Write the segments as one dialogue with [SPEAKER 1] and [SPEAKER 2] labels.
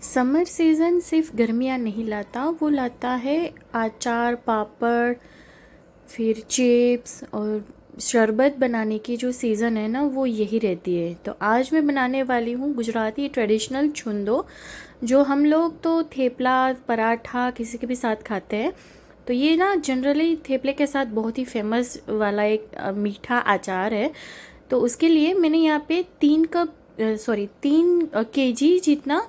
[SPEAKER 1] Summer season सिर्फ गर्मियाँ नहीं लाता, वो लाता है अचार, पापड़, फिर चिप्स और शरबत बनाने की जो सीज़न है ना वो यही रहती है। तो आज मैं बनाने वाली हूँ गुजराती ट्रेडिशनल छुंदो, जो हम लोग तो थेपला, पराठा किसी के भी साथ खाते हैं। तो ये ना जनरली थेपले के साथ बहुत ही फेमस वाला एक मीठा अचार है। तो उसके लिए मैंने यहाँ पे 3 केजी जितना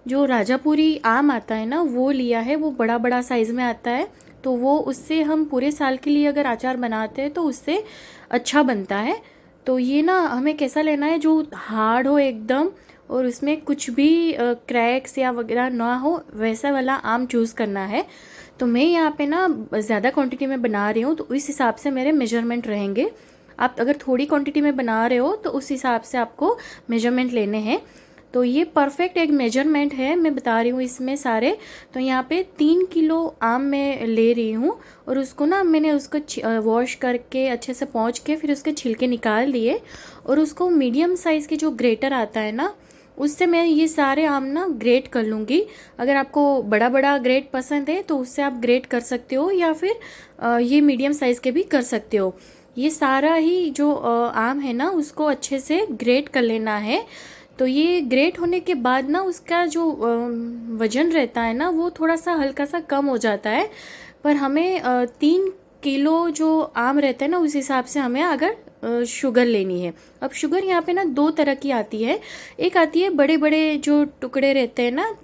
[SPEAKER 1] जो राजापुरी आम आता है ना वो लिया है। वो बड़ा बड़ा साइज़ में आता है, तो वो उससे हम पूरे साल के लिए अगर अचार बनाते हैं तो उससे अच्छा बनता है। तो ये ना हमें कैसा लेना है जो हार्ड हो एकदम, और उसमें कुछ भी क्रैक्स या वगैरह ना हो, वैसा वाला आम चूज़ करना है। तो मैं यहाँ पे ना ज़्यादा क्वांटिटी में बना रही हूँ, तो इस हिसाब से मेरे मेजरमेंट रहेंगे। आप अगर थोड़ी क्वांटिटी में बना रहे हो तो उस हिसाब से आपको मेजरमेंट लेने हैं। तो ये परफेक्ट एक मेजरमेंट है, मैं बता रही हूँ इसमें सारे। तो यहाँ पे 3 किलो आम मैं ले रही हूँ, और उसको ना मैंने उसको वॉश करके अच्छे से पोंछ के फिर उसके छिलके निकाल दिए, और उसको मीडियम साइज़ की जो ग्रेटर आता है ना उससे मैं ये सारे आम ना ग्रेट कर लूँगी। अगर आपको बड़ा बड़ा ग्रेट पसंद है तो उससे आप ग्रेट कर सकते हो, या फिर ये मीडियम साइज़ के भी कर सकते हो। ये सारा ही जो आम है ना उसको अच्छे से ग्रेट कर लेना है। तो ये ग्रेट होने के बाद ना उसका जो वज़न रहता है ना वो थोड़ा सा हल्का सा कम हो जाता है। पर हमें 3 किलो जो आम रहता है ना उस हिसाब से हमें अगर शुगर लेनी है। अब शुगर यहाँ पे ना 2 तरह की आती है। एक आती है बड़े बड़े जो टुकड़े रहते हैं ना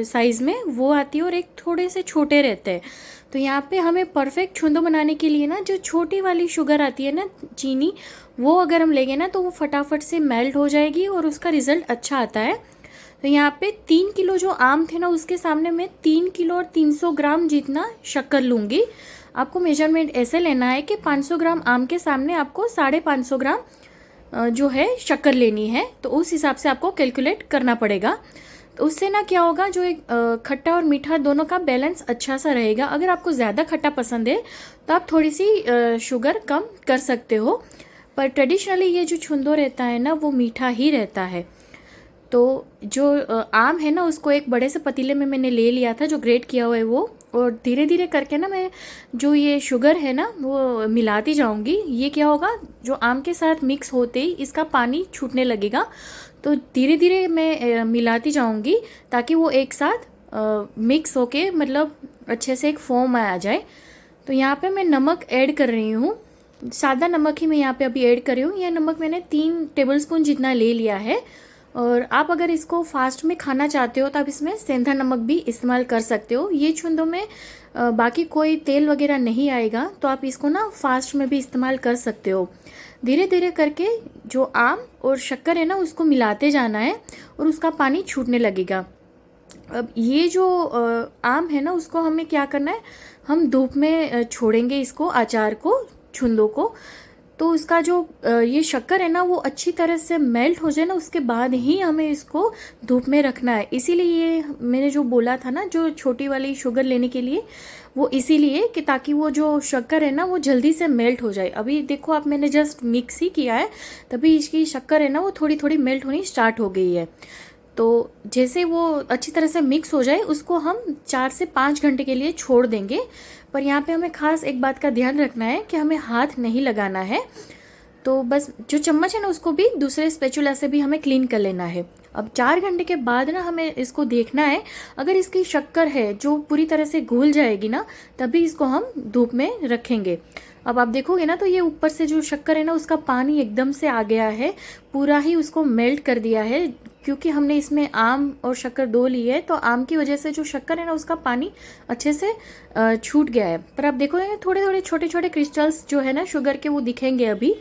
[SPEAKER 1] साइज़ में, वो आती है, और एक थोड़े से छोटे रहते हैं। तो यहाँ पे हमें परफेक्ट छुंदो बनाने के लिए ना जो छोटी वाली शुगर आती है ना, चीनी, वो अगर हम लेंगे ना तो वो फटाफट से मेल्ट हो जाएगी और उसका रिज़ल्ट अच्छा आता है। तो यहाँ पे 3 किलो जो आम थे ना उसके सामने मैं 3 किलो और 300 ग्राम जितना शक्कर लूँगी। आपको मेजरमेंट ऐसे लेना है कि 500 ग्राम आम के सामने आपको 550 ग्राम जो है शक्कर लेनी है। तो उस हिसाब से आपको कैलकुलेट करना पड़ेगा। तो उससे ना क्या होगा, जो एक खट्टा और मीठा दोनों का बैलेंस अच्छा सा रहेगा। अगर आपको ज़्यादा खट्टा पसंद है तो आप थोड़ी सी शुगर कम कर सकते हो, पर ट्रेडिशनली ये जो छुंदो रहता है ना वो मीठा ही रहता है। तो जो आम है ना उसको एक बड़े से पतीले में मैंने ले लिया था जो ग्रेट किया हुआ है वो, और धीरे धीरे करके ना मैं जो ये शुगर है ना वो मिलाती जाऊंगी। ये क्या होगा, जो आम के साथ मिक्स होते ही इसका पानी छूटने लगेगा। तो धीरे धीरे मैं मिलाती जाऊंगी ताकि वो एक साथ मिक्स होके मतलब अच्छे से एक फोम आ जाए। तो यहाँ पे मैं नमक ऐड कर रही हूँ, सादा नमक ही मैं यहाँ पे अभी ऐड कर रही हूँ। यह नमक मैंने 3 टेबलस्पून जितना ले लिया है। और आप अगर इसको फास्ट में खाना चाहते हो तो आप इसमें सेंधा नमक भी इस्तेमाल कर सकते हो। ये छुंदों में बाकी कोई तेल वगैरह नहीं आएगा, तो आप इसको ना फास्ट में भी इस्तेमाल कर सकते हो। धीरे धीरे करके जो आम और शक्कर है ना उसको मिलाते जाना है और उसका पानी छूटने लगेगा। अब ये जो आम है ना उसको हमें क्या करना है, हम धूप में छोड़ेंगे इसको, अचार को, छुंदो को। तो उसका जो ये शक्कर है ना वो अच्छी तरह से मेल्ट हो जाए ना उसके बाद ही हमें इसको धूप में रखना है। इसीलिए ये मैंने जो बोला था ना जो छोटी वाली शुगर लेने के लिए, वो इसीलिए कि ताकि वो जो शक्कर है ना वो जल्दी से मेल्ट हो जाए। अभी देखो आप, मैंने जस्ट मिक्स ही किया है तभी इसकी शक्कर है ना वो थोड़ी थोड़ी मेल्ट होनी स्टार्ट हो गई है। तो जैसे वो अच्छी तरह से मिक्स हो जाए उसको हम 4 से 5 घंटे के लिए छोड़ देंगे। पर यहाँ पे हमें खास एक बात का ध्यान रखना है कि हमें हाथ नहीं लगाना है। तो बस जो चम्मच है ना उसको भी दूसरे स्पैचुला से भी हमें क्लीन कर लेना है। अब 4 घंटे के बाद ना हमें इसको देखना है, अगर इसकी शक्कर है जो पूरी तरह से घुल जाएगी ना तभी इसको हम धूप में रखेंगे। अब आप देखोगे ना तो ये ऊपर से जो शक्कर है ना उसका पानी एकदम से आ गया है, पूरा ही उसको मेल्ट कर दिया है। क्योंकि हमने इसमें आम और शक्कर दो ली है तो आम की वजह से जो शक्कर है ना उसका पानी अच्छे से छूट गया है। पर आप देखोगे थोड़े थोड़े छोटे छोटे क्रिस्टल्स जो है ना शुगर के वो दिखेंगे अभी।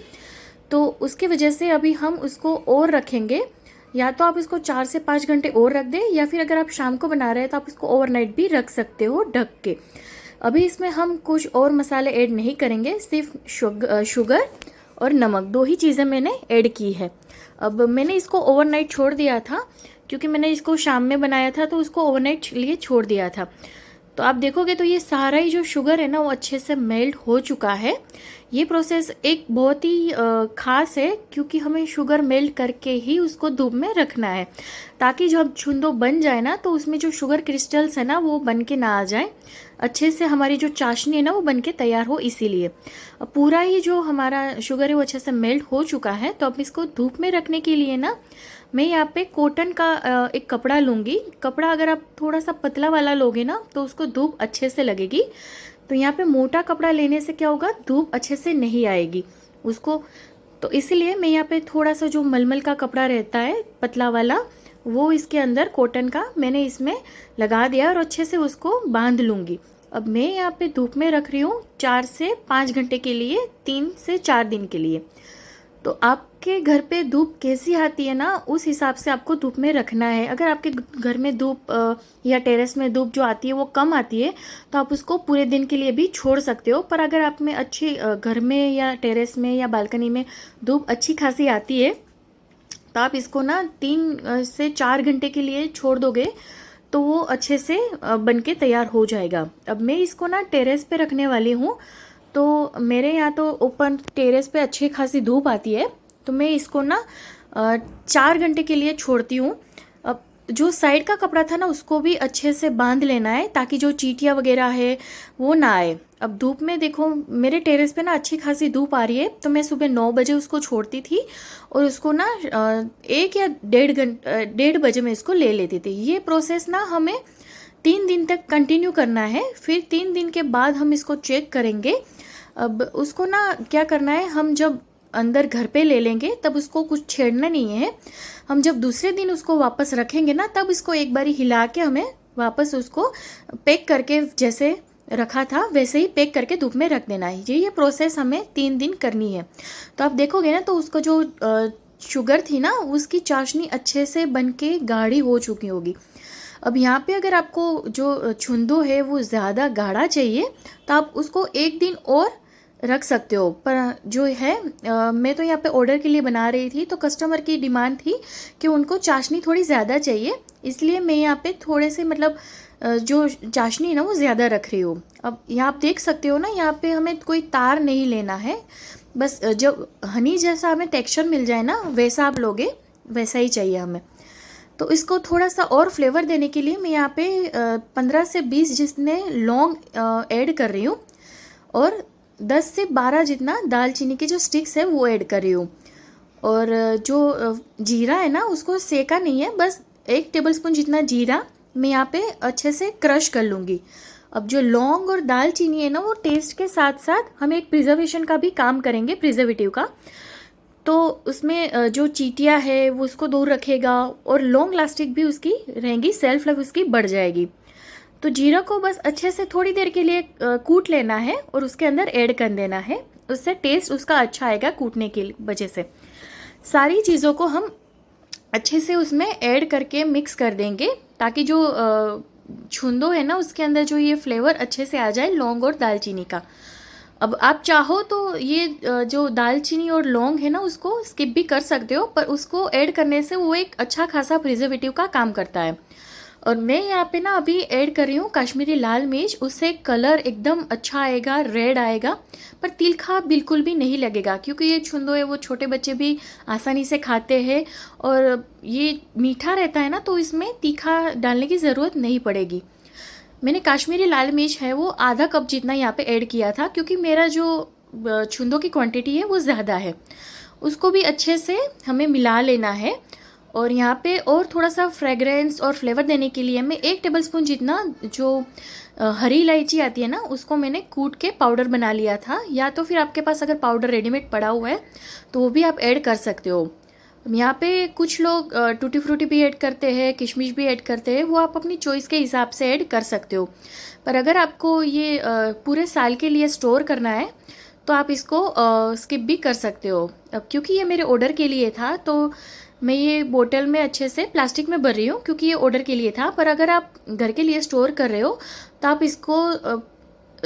[SPEAKER 1] तो उसकी वजह से अभी हम उसको और रखेंगे। या तो आप इसको 4 से 5 घंटे और रख दें, या फिर अगर आप शाम को बना रहे हैं तो आप इसको ओवरनाइट भी रख सकते हो ढक के। अभी इसमें हम कुछ और मसाले ऐड नहीं करेंगे, सिर्फ शुगर और नमक, दो ही चीज़ें मैंने ऐड की है। अब मैंने इसको ओवरनाइट छोड़ दिया था क्योंकि मैंने इसको शाम में बनाया था तो उसको ओवरनाइट लिए छोड़ दिया था। तो आप देखोगे तो ये सारा ही जो शुगर है ना वो अच्छे से मेल्ट हो चुका है। ये प्रोसेस एक बहुत ही ख़ास है, क्योंकि हमें शुगर मेल्ट करके ही उसको धूप में रखना है, ताकि जब छुंदो बन जाए ना तो उसमें जो शुगर क्रिस्टल्स है ना वो बन के ना आ जाए, अच्छे से हमारी जो चाशनी है ना वो बन के तैयार हो। इसीलिए अब पूरा ही जो हमारा शुगर है वो अच्छे से मेल्ट हो चुका है। तो अब इसको धूप में रखने के लिए ना मैं यहाँ पे कॉटन का एक कपड़ा लूँगी। कपड़ा अगर आप थोड़ा सा पतला वाला लोगे ना तो उसको धूप अच्छे से लगेगी। तो यहाँ पे मोटा कपड़ा लेने से क्या होगा, धूप अच्छे से नहीं आएगी उसको। तो इसीलिए मैं यहाँ पे थोड़ा सा जो मलमल का कपड़ा रहता है पतला वाला, वो इसके अंदर कॉटन का मैंने इसमें लगा दिया और अच्छे से उसको बांध लूँगी। अब मैं यहाँ पे धूप में रख रही हूँ 4 से 5 घंटे के लिए, 3 से 4 दिन के लिए। तो आपके घर पे धूप कैसी आती है ना, उस हिसाब से आपको धूप में रखना है। अगर आपके घर में धूप या टेरेस में धूप जो आती है वो कम आती है तो आप उसको पूरे दिन के लिए भी छोड़ सकते हो। पर अगर आप में अच्छी घर में या टेरेस में या बालकनी में धूप अच्छी खासी आती है तो आप इसको ना 3 से 4 घंटे के लिए छोड़ दोगे तो वो अच्छे से बन के तैयार हो जाएगा। अब मैं इसको ना टेरेस पे रखने वाली हूँ। तो मेरे यहाँ तो ओपन टेरेस पे अच्छी खासी धूप आती है, तो मैं इसको ना 4 घंटे के लिए छोड़ती हूँ। अब जो साइड का कपड़ा था ना उसको भी अच्छे से बांध लेना है, ताकि जो चींटियाँ वगैरह है वो ना आए। अब धूप में देखो मेरे टेरेस पे ना अच्छी खासी धूप आ रही है, तो मैं सुबह 9 बजे उसको छोड़ती थी और उसको ना 1 या 1.5 बजे में इसको ले लेती थी। ये प्रोसेस ना हमें 3 दिन तक कंटिन्यू करना है। फिर 3 दिन के बाद हम इसको चेक करेंगे। अब उसको ना क्या करना है, हम जब अंदर घर पे ले लेंगे तब उसको कुछ छेड़ना नहीं है। हम जब दूसरे दिन उसको वापस रखेंगे ना तब इसको एक बारी हिला के हमें वापस उसको पैक करके, जैसे रखा था वैसे ही पैक करके धूप में रख देना है। ये प्रोसेस हमें 3 दिन करनी है। तो आप देखोगे ना तो उसको जो शुगर थी ना उसकी चाशनी अच्छे से बन के गाढ़ी हो चुकी होगी। अब यहाँ पे अगर आपको जो छुंदो है वो ज़्यादा गाढ़ा चाहिए तो आप उसको 1 दिन और रख सकते हो। पर जो है मैं तो यहाँ पे ऑर्डर के लिए बना रही थी, तो कस्टमर की डिमांड थी कि उनको चाशनी थोड़ी ज़्यादा चाहिए, इसलिए मैं यहाँ पे थोड़े से मतलब जो चाशनी है ना वो ज़्यादा रख रही हूँ। अब यहाँ आप देख सकते हो ना, यहाँ पे हमें कोई तार नहीं लेना है, बस जब हनी जैसा हमें टेक्सचर मिल जाए ना वैसा आप लोगे, वैसा ही चाहिए हमें। तो इसको थोड़ा सा और फ्लेवर देने के लिए मैं यहाँ पे 15 से 20 जितने लौंग ऐड कर रही हूँ और 10 से 12 जितना दालचीनी की जो स्टिक्स है वो ऐड कर रही हूँ। और जो जीरा है ना उसको सेका नहीं है, बस 1 टेबलस्पून जितना जीरा मैं यहाँ पे अच्छे से क्रश कर लूँगी। अब जो लौंग और दालचीनी है ना वो टेस्ट के साथ साथ हम एक प्रिजर्वेशन का भी काम करेंगे, प्रिजर्वेटिव का। तो उसमें जो चींटियाँ है वो उसको दूर रखेगा और लॉन्ग लास्टिक भी उसकी रहेंगी, सेल्फ लाइफ उसकी बढ़ जाएगी। तो जीरा को बस अच्छे से थोड़ी देर के लिए कूट लेना है और उसके अंदर ऐड कर देना है, उससे टेस्ट उसका अच्छा आएगा कूटने की वजह से। सारी चीज़ों को हम अच्छे से उसमें ऐड करके मिक्स कर देंगे, ताकि जो छुंदो है ना उसके अंदर जो ये फ्लेवर अच्छे से आ जाए लौंग और दालचीनी का। अब आप चाहो तो ये जो दालचीनी और लौंग है ना उसको स्किप भी कर सकते हो, पर उसको ऐड करने से वो एक अच्छा खासा प्रिजर्वेटिव का काम करता है। और मैं यहाँ पे ना अभी ऐड कर रही हूँ कश्मीरी लाल मिर्च, उससे कलर एकदम अच्छा आएगा, रेड आएगा, पर तीखा बिल्कुल भी नहीं लगेगा, क्योंकि ये छुंदो है वो छोटे बच्चे भी आसानी से खाते हैं और ये मीठा रहता है ना, तो इसमें तीखा डालने की ज़रूरत नहीं पड़ेगी। मैंने काश्मीरी लाल मिर्च है वो आधा कप जितना यहाँ पे ऐड किया था, क्योंकि मेरा जो छुंदो की क्वांटिटी है वो ज़्यादा है। उसको भी अच्छे से हमें मिला लेना है। और यहाँ पे और थोड़ा सा फ्रेगरेंस और फ्लेवर देने के लिए मैं 1 टेबलस्पून जितना जो हरी इलायची आती है ना उसको मैंने कूट के पाउडर बना लिया था, या तो फिर आपके पास अगर पाउडर रेडीमेड पड़ा हुआ है तो वो भी आप ऐड कर सकते हो। यहाँ पे कुछ लोग टूटी फ्रूटी भी ऐड करते हैं, किशमिश भी ऐड करते हैं, वो आप अपनी चॉइस के हिसाब से ऐड कर सकते हो। पर अगर आपको ये पूरे साल के लिए स्टोर करना है तो आप इसको स्किप भी कर सकते हो। अब क्योंकि ये मेरे ऑर्डर के लिए था तो मैं ये बोतल में अच्छे से प्लास्टिक में भर रही हूँ, क्योंकि ये ऑर्डर के लिए था। पर अगर आप घर के लिए स्टोर कर रहे हो तो आप इसको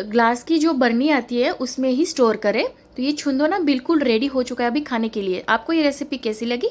[SPEAKER 1] ग्लास की जो बर्नी आती है उसमें ही स्टोर करें। तो ये छुंदो ना बिल्कुल रेडी हो चुका है अभी खाने के लिए। आपको ये रेसिपी कैसी लगी?